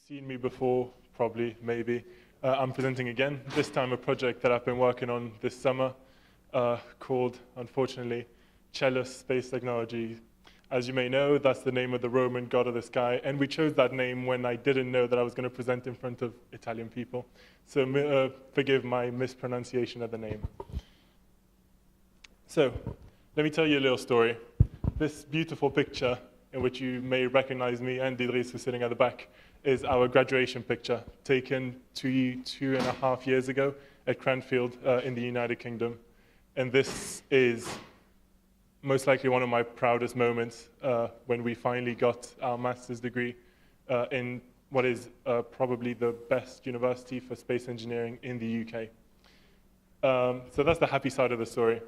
seen me before, probably, maybe. I'm presenting again, this time a project that I've been working on this summer called, unfortunately, Caelus Space Technology. As you may know, that's the name of the Roman god of the sky, and we chose that name when I didn't know that I was going to present in front of Italian people. So forgive my mispronunciation of the name. So, let me tell you a little story. This beautiful picture, in which you may recognize me and Idris, who's sitting at the back, is our graduation picture, taken 2.5 years ago at Cranfield in the United Kingdom. And this is most likely one of my proudest moments when we finally got our master's degree in what is probably the best university for space engineering in the UK. So that's the happy side of the story.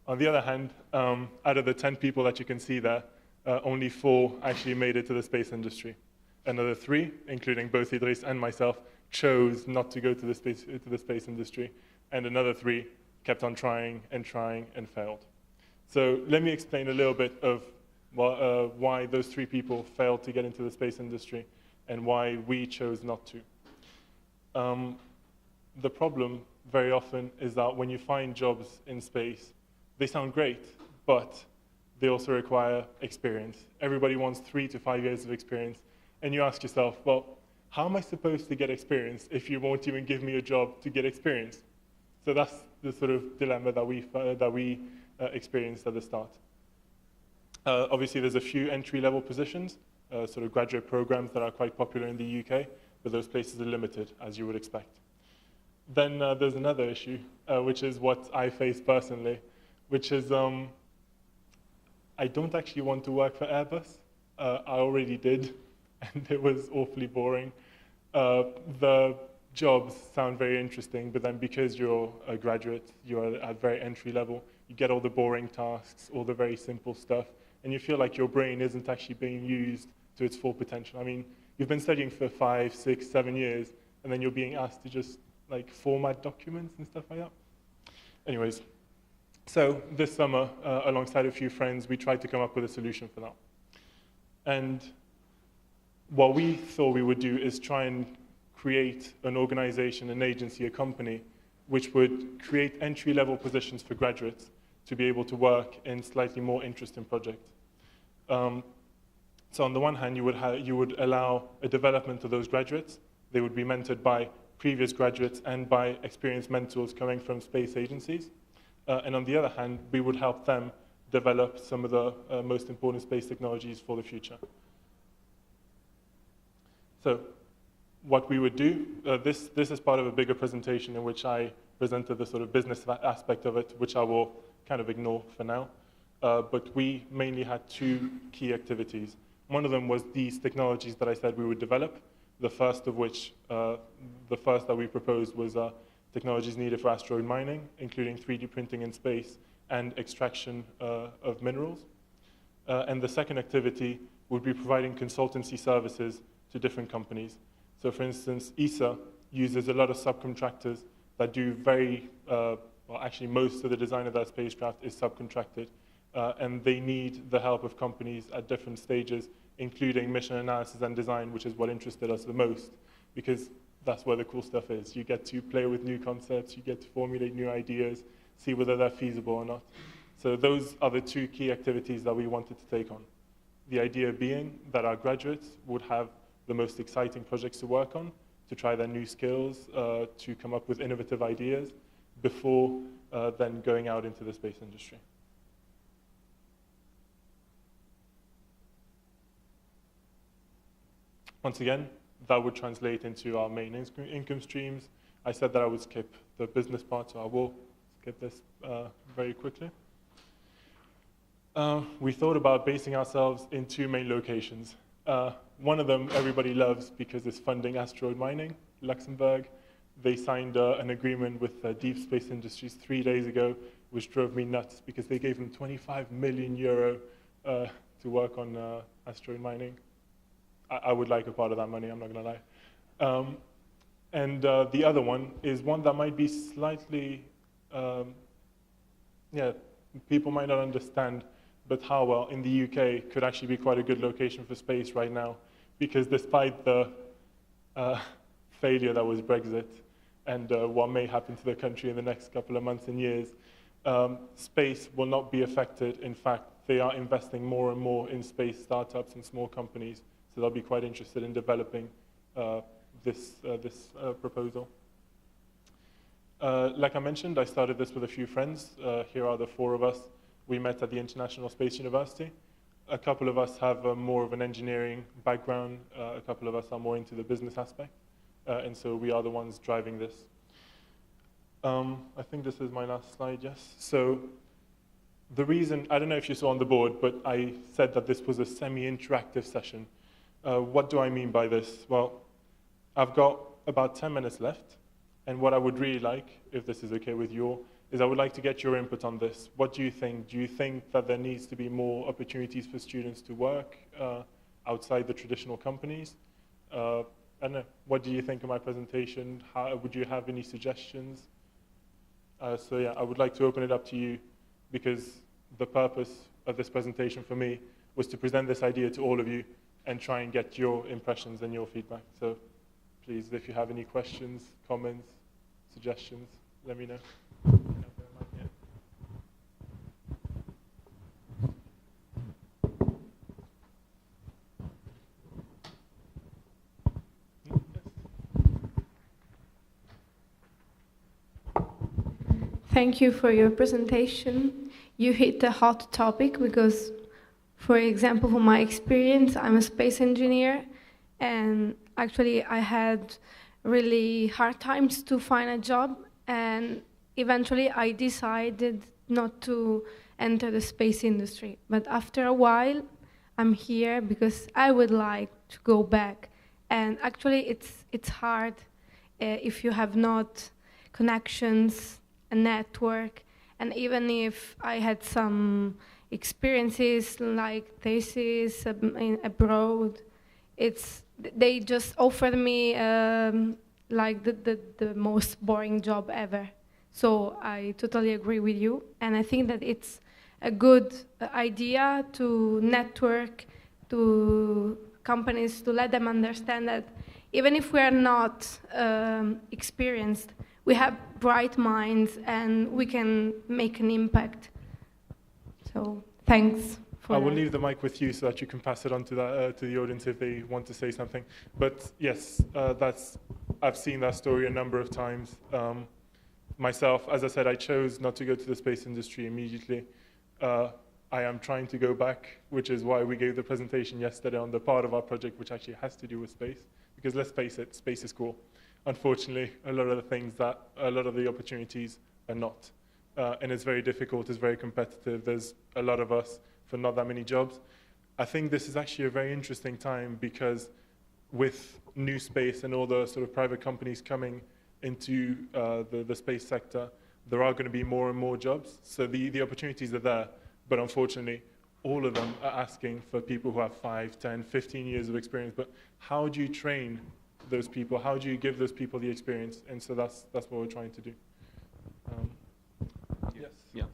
On the other hand, out of the 10 people that you can see there, only 4 actually made it to the space industry. Another 3, including both Idris and myself, chose not to go to the space industry, and another 3 kept on trying and failed. So let me explain a little bit of why those 3 people failed to get into the space industry and why we chose not to. The problem very often is that when you find jobs in space, they sound great, but they also require experience. Everybody wants 3 to 5 years of experience. And you ask yourself, well, how am I supposed to get experience if you won't even give me a job to get experience? So that's the sort of dilemma that we experienced at the start. Obviously, there's a few entry-level positions, sort of graduate programs that are quite popular in the UK, but those places are limited, as you would expect. Then there's another issue, which is what I face personally, which is I don't actually want to work for Airbus. I already did, and it was awfully boring. The jobs sound very interesting, but then because you're a graduate, you're at very entry level, you get all the boring tasks, all the very simple stuff, and you feel like your brain isn't actually being used to its full potential. I mean, you've been studying for 5, 6, 7 years, and then you're being asked to just like format documents and stuff like that. Anyways, so this summer, alongside a few friends, we tried to come up with a solution for that. And what we thought we would do is try and create an organization, an agency, a company, which would create entry-level positions for graduates to be able to work in slightly more interesting projects. So on the one hand, you would allow a development of those graduates. They would be mentored by previous graduates and by experienced mentors coming from space agencies. And on the other hand, we would help them develop some of the most important space technologies for the future. So what we would do, this is part of a bigger presentation in which I presented the sort of business aspect of it, which I will kind of ignore for now. But we mainly had 2 key activities. One of them was these technologies that I said we would develop, the first that we proposed was technologies needed for asteroid mining, including 3D printing in space and extraction of minerals. And the second activity would be providing consultancy services to different companies. So for instance, ESA uses a lot of subcontractors that do well, actually most of the design of that spacecraft is subcontracted. And they need the help of companies at different stages, including mission analysis and design, which is what interested us the most, because that's where the cool stuff is. You get to play with new concepts, you get to formulate new ideas, see whether they're feasible or not. So those are the 2 key activities that we wanted to take on. The idea being that our graduates would have the most exciting projects to work on, to try their new skills, to come up with innovative ideas before then going out into the space industry. Once again, that would translate into our main income streams. I said that I would skip the business part, so I will skip this very quickly. We thought about basing ourselves in 2 main locations. One of them everybody loves because it's funding asteroid mining, Luxembourg. They signed an agreement with Deep Space Industries 3 days ago, which drove me nuts because they gave them 25 million euro to work on asteroid mining. I would like a part of that money, I'm not going to lie. And the other one is one that might be slightly, people might not understand, but Harwell in the UK could actually be quite a good location for space right now, because despite the failure that was Brexit and what may happen to the country in the next couple of months and years, space will not be affected. In fact, they are investing more and more in space startups and small companies, so they'll be quite interested in developing this proposal. Like I mentioned, I started this with a few friends. Here are the 4 of us. We met at the International Space University. A couple of us have more of an engineering background. A couple of us are more into the business aspect. And so we are the ones driving this. I think this is my last slide, yes. So the reason, I don't know if you saw on the board, but I said that this was a semi-interactive session. What do I mean by this? Well, I've got about 10 minutes left. And what I would really like, if this is okay with you all, is I would like to get your input on this. What do you think? Do you think that there needs to be more opportunities for students to work outside the traditional companies? I don't know. What do you think of my presentation? Would you have any suggestions? So yeah, I would like to open it up to you because the purpose of this presentation for me was to present this idea to all of you and try and get your impressions and your feedback. So please, if you have any questions, comments, suggestions, let me know. Thank you for your presentation. You hit a hot topic because, for example, from my experience, I'm a space engineer, and actually I had really hard times to find a job, and eventually I decided not to enter the space industry. But after a while, I'm here because I would like to go back. And actually it's hard if you have not connections, a network, and even if I had some experiences like thesis abroad, they just offered me like the most boring job ever. So I totally agree with you, and I think that it's a good idea to network to companies, to let them understand that even if we are not experienced, we have bright minds and we can make an impact. So thanks for I will that. leave the mic with you so that you can pass it on to the audience if they want to say something. But yes, I've seen that story a number of times. Myself, as I said, I chose not to go to the space industry immediately. I am trying to go back, which is why we gave the presentation yesterday on the part of our project which actually has to do with space. Because let's face it, space is cool. Unfortunately, a lot of the opportunities are not. And it's very difficult, it's very competitive. There's a lot of us for not that many jobs. I think this is actually a very interesting time because with new space and all the sort of private companies coming into the space sector, there are going to be more and more jobs. So the opportunities are there, but unfortunately, all of them are asking for people who have 5, 10, 15 years of experience. But how do you train those people? How do you give those people the experience? And so that's what we're trying to do. Yes. Yeah.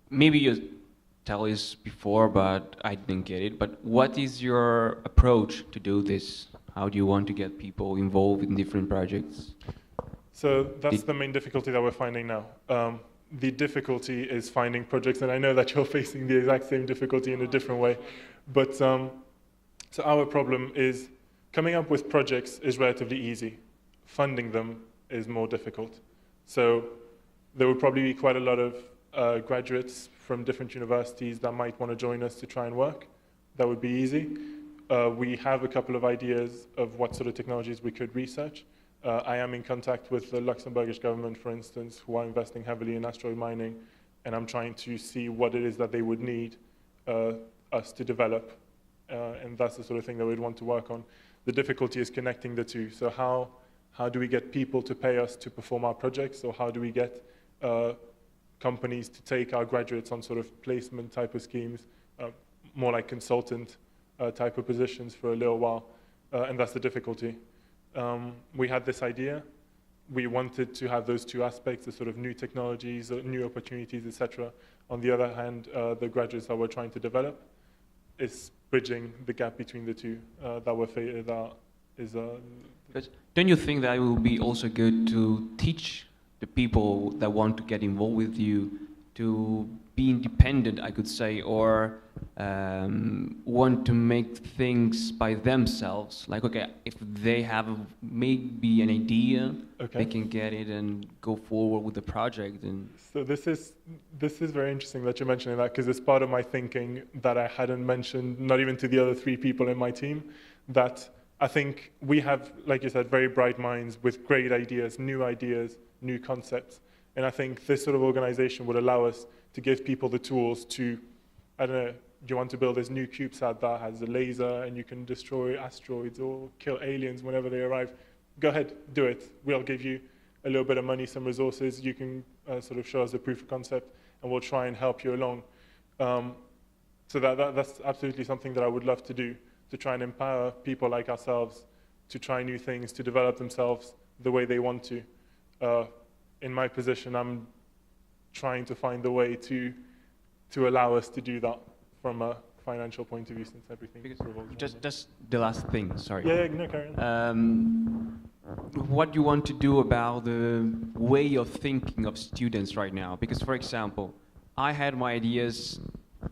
Maybe you tell us before, but I didn't get it. But what is your approach to do this? How do you want to get people involved in different projects? So that's the main difficulty that we're finding now. The difficulty is finding projects, and I know that you're facing the exact same difficulty in a different way. But so our problem is coming up with projects is relatively easy. Funding them is more difficult. So there will probably be quite a lot of graduates from different universities that might want to join us to try and work. That would be easy. We have a couple of ideas of what sort of technologies we could research. I am in contact with the Luxembourgish government, for instance, who are investing heavily in asteroid mining, and I'm trying to see what it is that they would need us to develop, and that's the sort of thing that we'd want to work on. The difficulty is connecting the two. So how do we get people to pay us to perform our projects, or how do we get companies to take our graduates on sort of placement type of schemes, more like consultant type of positions for a little while, and that's the difficulty. We had this idea. We wanted to have those two aspects, the sort of new technologies, new opportunities, etc. On the other hand, the graduates that we're trying to develop is bridging the gap between the two that is But don't you think that it will be also good to teach the people that want to get involved with you to be independent, I could say, or want to make things by themselves? Like, okay, if they have maybe an idea, Okay. they can get it and go forward with the project. And So this is very interesting that you're mentioning that, because it's part of my thinking that I hadn't mentioned, not even to the other 3 people in my team, that I think we have, like you said, very bright minds with great ideas, new concepts. And I think this sort of organization would allow us to give people the tools to, I don't know, you want to build this new CubeSat that has a laser and you can destroy asteroids or kill aliens whenever they arrive. Go ahead, do it. We'll give you a little bit of money, some resources. You can sort of show us the proof of concept, and we'll try and help you along. So that's absolutely something that I would love to do, to try and empower people like ourselves to try new things, to develop themselves the way they want to. In my position, I'm trying to find a way to allow us to do that from a financial point of view, since everything revolves around it. just the last thing, sorry. Yeah, no, carry on. What you want to do about the way of thinking of students right now? Because, for example, I had my ideas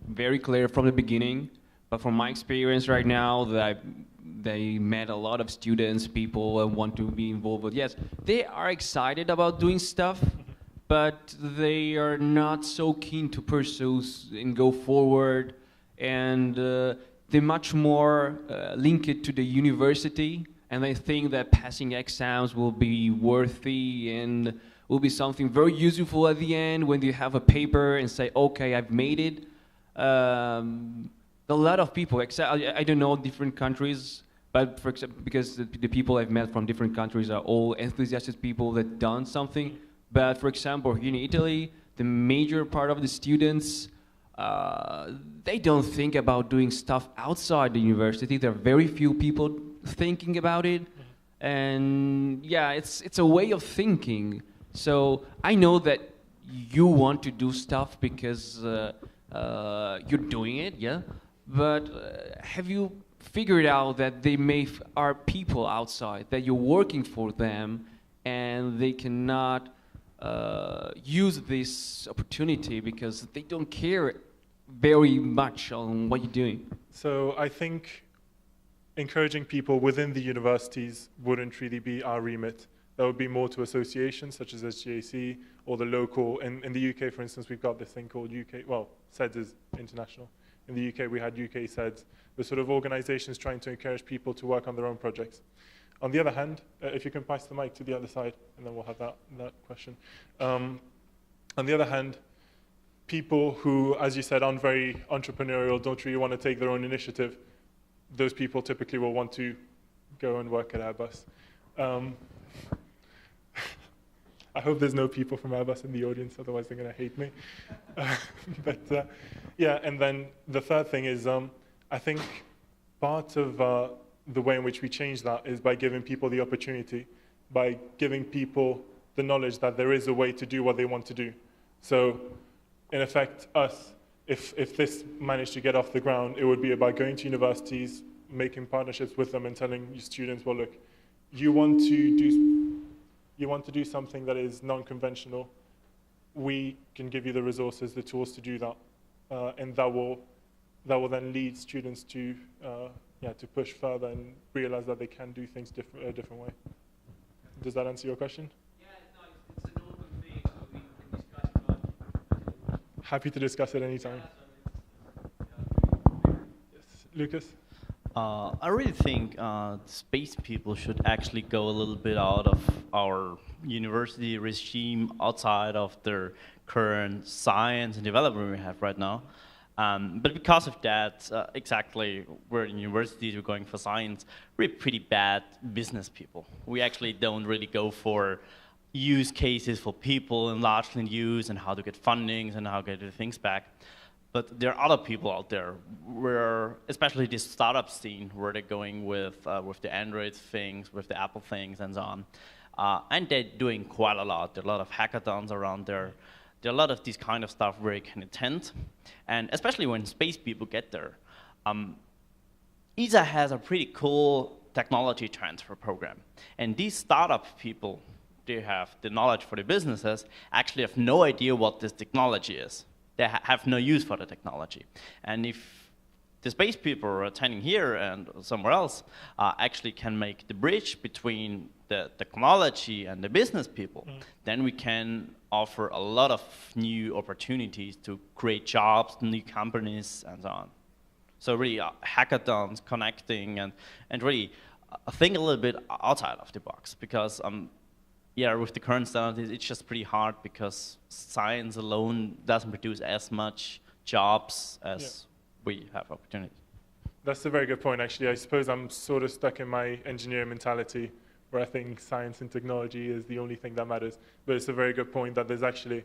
very clear from the beginning, but from my experience right now, that they met a lot of students, people, and want to be involved with. Yes, they are excited about doing stuff, but they are not so keen to pursue and go forward, and they're much more linked to the university, and they think that passing exams will be worthy and will be something very useful at the end when you have a paper and say, okay, I've made it. A lot of people, I don't know different countries, but for example, because the people I've met from different countries are all enthusiastic people that done something. But for example, here in Italy, the major part of the students, they don't think about doing stuff outside the university. There are very few people thinking about it. And yeah, it's a way of thinking. So I know that you want to do stuff because you're doing it, yeah? But have you figured out that they are people outside, that you're working for them, and they cannot use this opportunity because they don't care very much on what you're doing? So I think encouraging people within the universities wouldn't really be our remit. That would be more to associations such as SGAC or the local. In the UK, for instance, we've got this thing called SEDS is international. In the UK, we had UK SEDS, the sort of organizations trying to encourage people to work on their own projects. On the other hand, if you can pass the mic to the other side, and then we'll have that question. On the other hand, people who, as you said, aren't very entrepreneurial, don't really want to take their own initiative, those people typically will want to go and work at Airbus. I hope there's no people from Airbus in the audience, otherwise they're going to hate me. Yeah, and then the third thing is, I think part of the way in which we change that is by giving people the opportunity, by giving people the knowledge that there is a way to do what they want to do. So, in effect, if this managed to get off the ground, it would be about going to universities, making partnerships with them and telling your students, well, look, you want to do something that is non-conventional, we can give you the resources, the tools to do that, and that will then lead students to push further and realize that they can do things a different way. Does that answer your question? Yeah, no, it's an open thing, so we can discuss about it. Happy to discuss it anytime. Yes, Lucas? I really think space people should actually go a little bit out of our university regime, outside of their current science and development we have right now. But because of that, exactly, we're in universities, we're going for science, we're pretty bad business people. We actually don't really go for use cases for people and large land use and how to get fundings and how to get the things back. But there are other people out there, where, especially this startup scene, where they're going with the Android things, with the Apple things, and so on. And they're doing quite a lot. There are a lot of hackathons around there. There are a lot of this kind of stuff where you can attend. And especially when space people get there. ESA has a pretty cool technology transfer program. And these startup people, they have the knowledge for the businesses, actually have no idea what this technology is. They have no use for the technology. And if the space people are attending here and somewhere else actually can make the bridge between the technology and the business people, then we can offer a lot of new opportunities to create jobs, new companies, and so on. So really hackathons, connecting, and really think a little bit outside of the box, because yeah, with the current standards, it's just pretty hard because science alone doesn't produce as much jobs as we have opportunities. That's a very good point, actually. I suppose I'm sort of stuck in my engineering mentality where I think science and technology is the only thing that matters. But it's a very good point that there's actually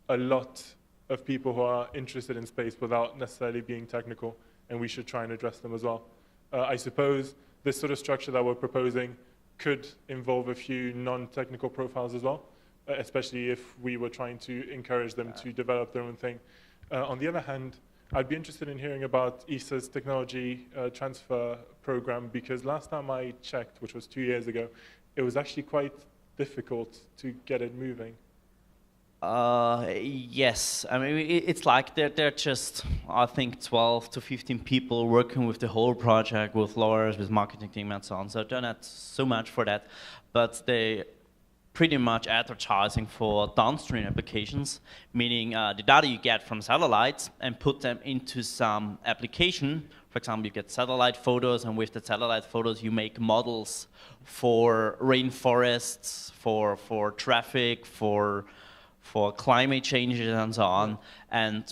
a lot of people who are interested in space without necessarily being technical, and we should try and address them as well. I suppose this sort of structure that we're proposing could involve a few non-technical profiles as well, especially if we were trying to encourage them to develop their own thing. On the other hand, I'd be interested in hearing about ESA's technology transfer program, because last time I checked, which was 2 years ago, it was actually quite difficult to get it moving. Yes, I mean, it's like they're just, I think, 12 to 15 people working with the whole project, with lawyers, with marketing team, and so on. So they're not so much for that, but they pretty much advertising for downstream applications, meaning the data you get from satellites and put them into some application. For example, you get satellite photos, and with the satellite photos you make models for rainforests, for traffic, for climate changes and so on. And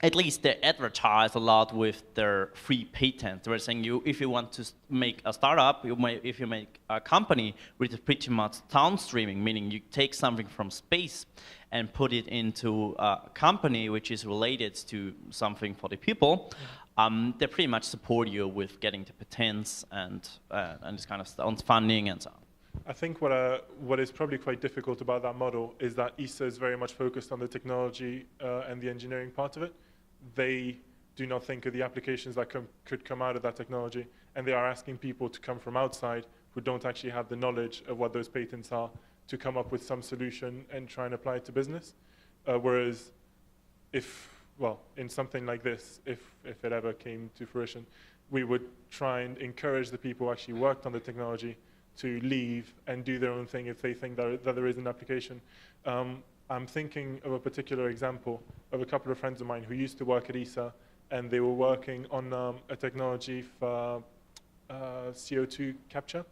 at least they advertise a lot with their free patent. They're saying if you want to make a startup, if you make a company which is pretty much downstreaming, meaning you take something from space and put it into a company which is related to something for the people, they pretty much support you with getting the patents and this kind of stuff, funding and so on. I think what is probably quite difficult about that model is that ESA is very much focused on the technology and the engineering part of it. They do not think of the applications that could come out of that technology, and they are asking people to come from outside who don't actually have the knowledge of what those patents are to come up with some solution and try and apply it to business. Whereas in something like this, if it ever came to fruition, we would try and encourage the people who actually worked on the technology to leave and do their own thing if they think that there is an application. I'm thinking of a particular example of a couple of friends of mine who used to work at ESA, and they were working on a technology for CO2 capture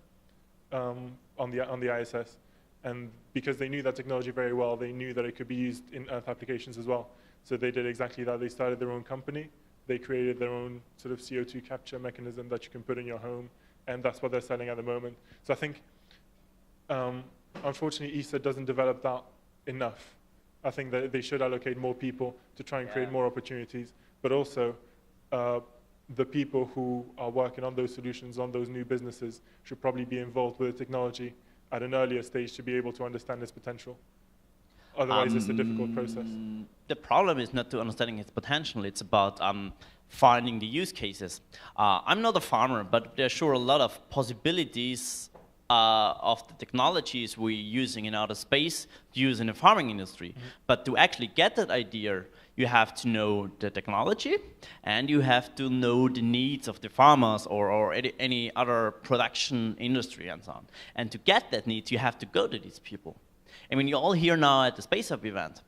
on the ISS. And because they knew that technology very well, they knew that it could be used in Earth applications as well. So they did exactly that. They started their own company. They created their own sort of CO2 capture mechanism that you can put in your home, and that's what they're selling at the moment. So I think, unfortunately, ESA doesn't develop that enough. I think that they should allocate more people to try and create more opportunities, but also the people who are working on those solutions, on those new businesses, should probably be involved with the technology at an earlier stage to be able to understand its potential. Otherwise, it's a difficult process. The problem is not to understanding its potential, it's about finding the use cases. I'm not a farmer, but there's sure a lot of possibilities of the technologies we're using in outer space to use in the farming industry. But to actually get that idea, you have to know the technology, and you have to know the needs of the farmers or any other production industry and so on. And to get that needs, you have to go to these people. I mean, you're all here now at the Space Hub event,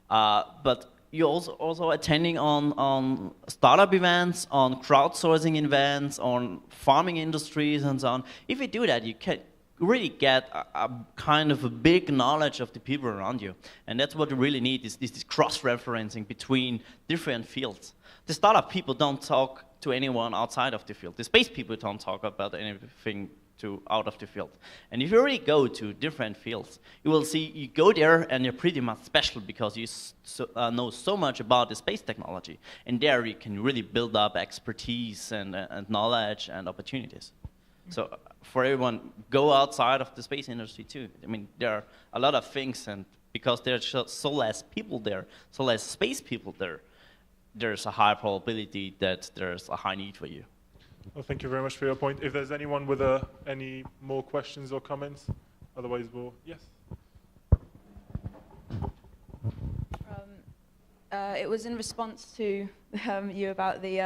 but you're also attending on startup events, on crowdsourcing events, on farming industries and so on. If you do that, you can really get a kind of a big knowledge of the people around you. And that's what you really need, is this cross-referencing between different fields. The startup people don't talk to anyone outside of the field. The space people don't talk about anything out of the field. And if you really go to different fields, you will see you go there and you're pretty much special because you know so much about the space technology. And there you can really build up expertise and knowledge and opportunities. So for everyone, go outside of the space industry too. I mean, there are a lot of things, and because there's so less people there, so less space people there, there's a high probability that there's a high need for you. Well, thank you very much for your point. If there's anyone with any more questions or comments, otherwise we'll, yes. It was in response to you about the,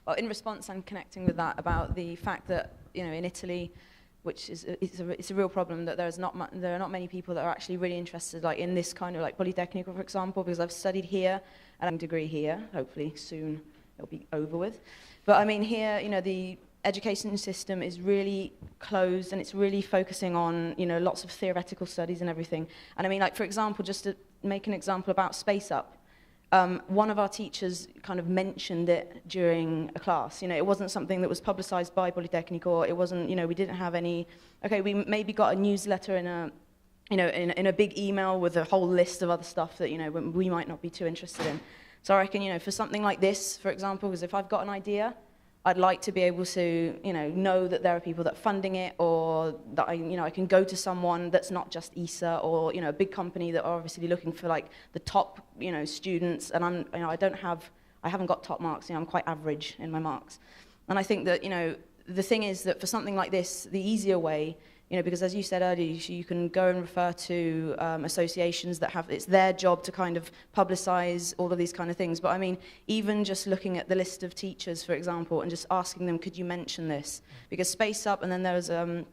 well, in response and connecting with that about the fact that, you know, in Italy, which is it's a real problem, that there are not many people that are actually really interested, like in this kind of like Politecnico, for example, because I've studied here and a degree here. Hopefully soon it'll be over with. But I mean, here, you know, the education system is really closed and it's really focusing on, you know, lots of theoretical studies and everything. And I mean, like, for example, just to make an example about Space Up, one of our teachers kind of mentioned it during a class. You know, it wasn't something that was publicized by Politecnico. It wasn't, you know, we didn't have any, okay, we maybe got a newsletter in a, you know, in a big email with a whole list of other stuff that, you know, we might not be too interested in. So I reckon, you know, for something like this, for example, because if I've got an idea, I'd like to be able to, you know that there are people that are funding it, or that I can go to someone that's not just ESA, or, you know, a big company that are obviously looking for like the top, you know, students. And I haven't got top marks. You know, I'm quite average in my marks. And I think that, you know, the thing is that for something like this, the easier way, you know, because as you said earlier, you can go and refer to associations that have, it's their job to kind of publicize all of these kind of things. But I mean, even just looking at the list of teachers, for example, and just asking them, could you mention this? Because Space Up, and then there was, I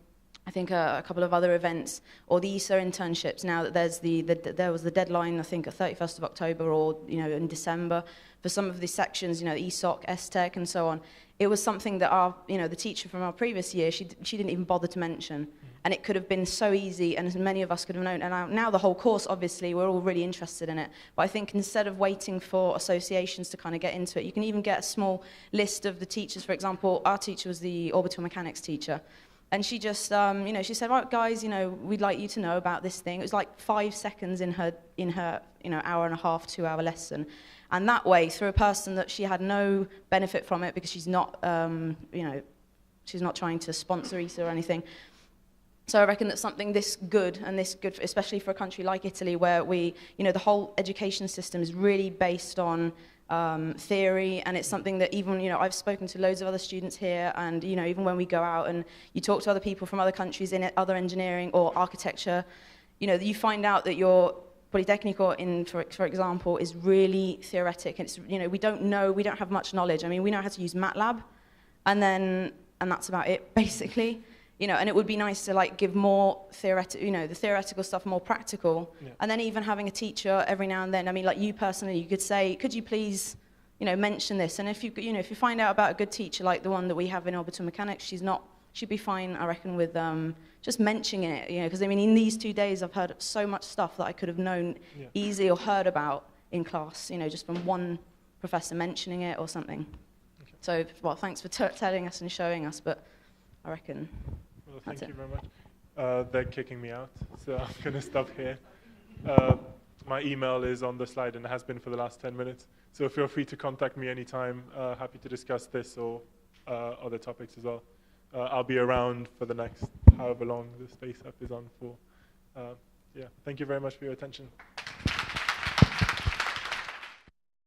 think, a couple of other events, or the ESA internships, now that there's there was the deadline, I think, at 31st of October, or, you know, in December, for some of these sections, you know, ESOC, STEC, and so on. It was something that our, you know, the teacher from our previous year, she didn't even bother to mention. And it could have been so easy, and as many of us could have known. And now the whole course, obviously, we're all really interested in it. But I think instead of waiting for associations to kind of get into it, you can even get a small list of the teachers. For example, our teacher was the orbital mechanics teacher. And she just, you know, she said, right, guys, you know, we'd like you to know about this thing. It was like 5 seconds in her, you know, hour and a half, 2-hour lesson. And that way, through a person that she had no benefit from it, because she's not, you know, she's not trying to sponsor ESA or anything. So I reckon that something this good, especially for a country like Italy, where we, you know, the whole education system is really based on theory, and it's something that even, you know, I've spoken to loads of other students here, and, you know, even when we go out and you talk to other people from other countries in other engineering or architecture, you know, you find out that your Politecnico, for example, is really theoretic. It's, you know, we don't have much knowledge. I mean, we know how to use MATLAB, and that's about it, basically. You know, and it would be nice to like give more theoretical, you know, the theoretical stuff more practical, yeah. And then even having a teacher every now and then. I mean, like you personally, you could say, could you please, you know, mention this? And if you find out about a good teacher like the one that we have in orbital mechanics, she'd be fine, I reckon, with just mentioning it, you know, because I mean, in these 2 days, I've heard so much stuff that I could have known easily or heard about in class, you know, just from one professor mentioning it or something. Okay. So, well, thanks for telling us and showing us, but I reckon. Well, thank you very much. They're kicking me out, so I'm going to stop here. My email is on the slide and it has been for the last 10 minutes. So feel free to contact me anytime. Happy to discuss this or other topics as well. I'll be around for the next however long the Space Up is on for. Yeah, thank you very much for your attention.